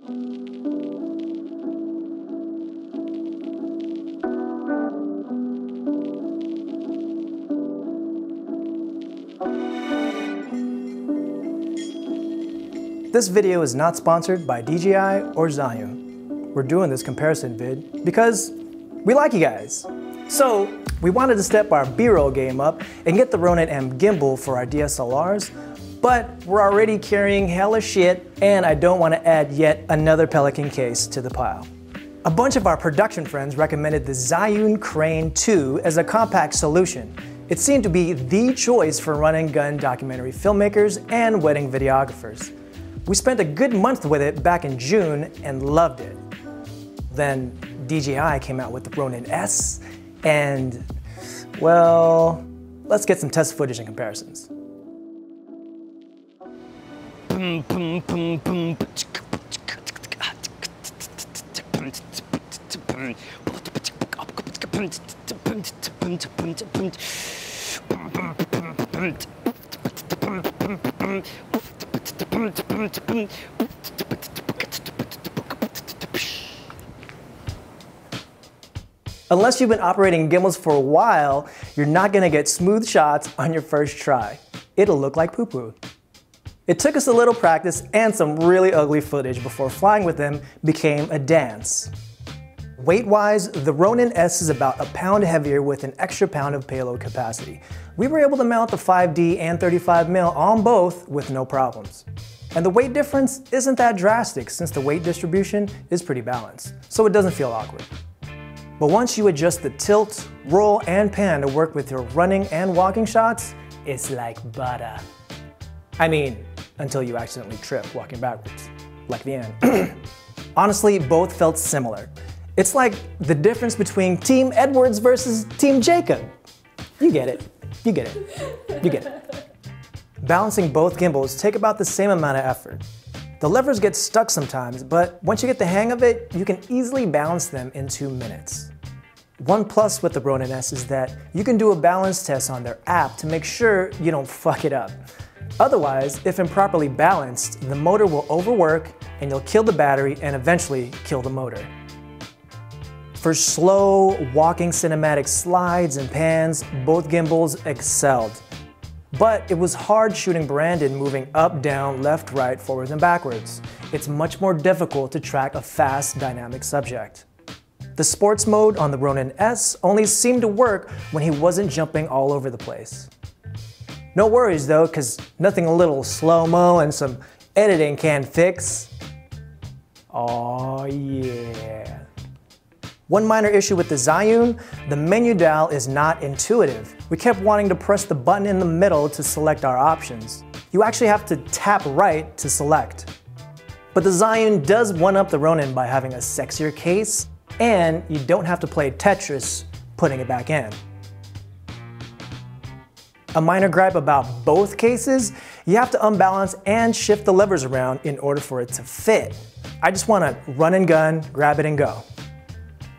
This video is not sponsored by DJI or Zhiyun. We're doing this comparison vid because we like you guys. So we wanted to step our B-roll game up and get the Ronin-M gimbal for our DSLRs, but we're already carrying hella shit and I don't want to add yet another Pelican case to the pile. A bunch of our production friends recommended the Zhiyun Crane 2 as a compact solution. It seemed to be the choice for run-and-gun documentary filmmakers and wedding videographers. We spent a good month with it back in June and loved it. Then DJI came out with the Ronin-S and, well, let's get some test footage and comparisons. Unless you've been operating gimbals for a while, you're not gonna get smooth shots on your first try. It'll look like poo-poo. It took us a little practice and some really ugly footage before flying with them became a dance. Weight-wise, the Ronin-S is about a pound heavier with an extra pound of payload capacity. We were able to mount the 5D and 35mm on both with no problems. And the weight difference isn't that drastic since the weight distribution is pretty balanced, so it doesn't feel awkward. But once you adjust the tilt, roll, and pan to work with your running and walking shots, it's like butter. I mean, until you accidentally trip walking backwards, like the end. Honestly, both felt similar. It's like the difference between Team Edwards versus Team Jacob. You get it. You get it. You get it. Balancing both gimbals take about the same amount of effort. The levers get stuck sometimes, but once you get the hang of it, you can easily balance them in 2 minutes. One plus with the Ronin-S is that you can do a balance test on their app to make sure you don't fuck it up. Otherwise, if improperly balanced, the motor will overwork and you'll kill the battery and eventually kill the motor. For slow, walking cinematic slides and pans, both gimbals excelled. But it was hard shooting Brandon moving up, down, left, right, forwards, and backwards. It's much more difficult to track a fast, dynamic subject. The sports mode on the Ronin-S only seemed to work when he wasn't jumping all over the place. No worries though, because nothing a little slow-mo and some editing can't fix. Oh yeah. One minor issue with the Zhiyun, the menu dial is not intuitive. We kept wanting to press the button in the middle to select our options. You actually have to tap right to select. But the Zhiyun does one-up the Ronin by having a sexier case, and you don't have to play Tetris putting it back in. A minor gripe about both cases, you have to unbalance and shift the levers around in order for it to fit. I just want to run and gun, grab it and go.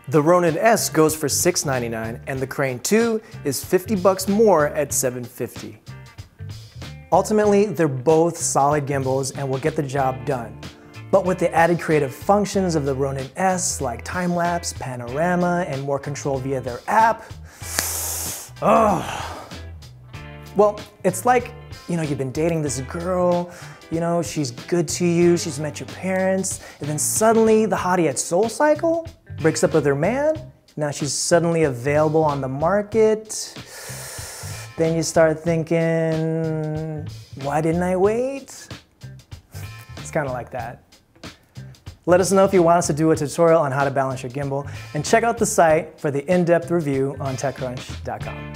The Ronin-S goes for $699 and the Crane 2 is $50 more at $750. Ultimately, they're both solid gimbals and will get the job done. But with the added creative functions of the Ronin-S like time-lapse, panorama, and more control via their app, well, it's like, you've been dating this girl, she's good to you, she's met your parents, and then suddenly the hottie at SoulCycle breaks up with her man, now she's suddenly available on the market. Then you start thinking, why didn't I wait? It's kind of like that. Let us know if you want us to do a tutorial on how to balance your gimbal, and check out the site for the in-depth review on TechCrunch.com.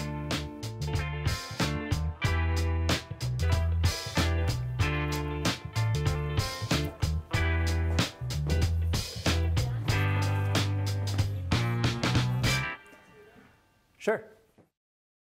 Sure.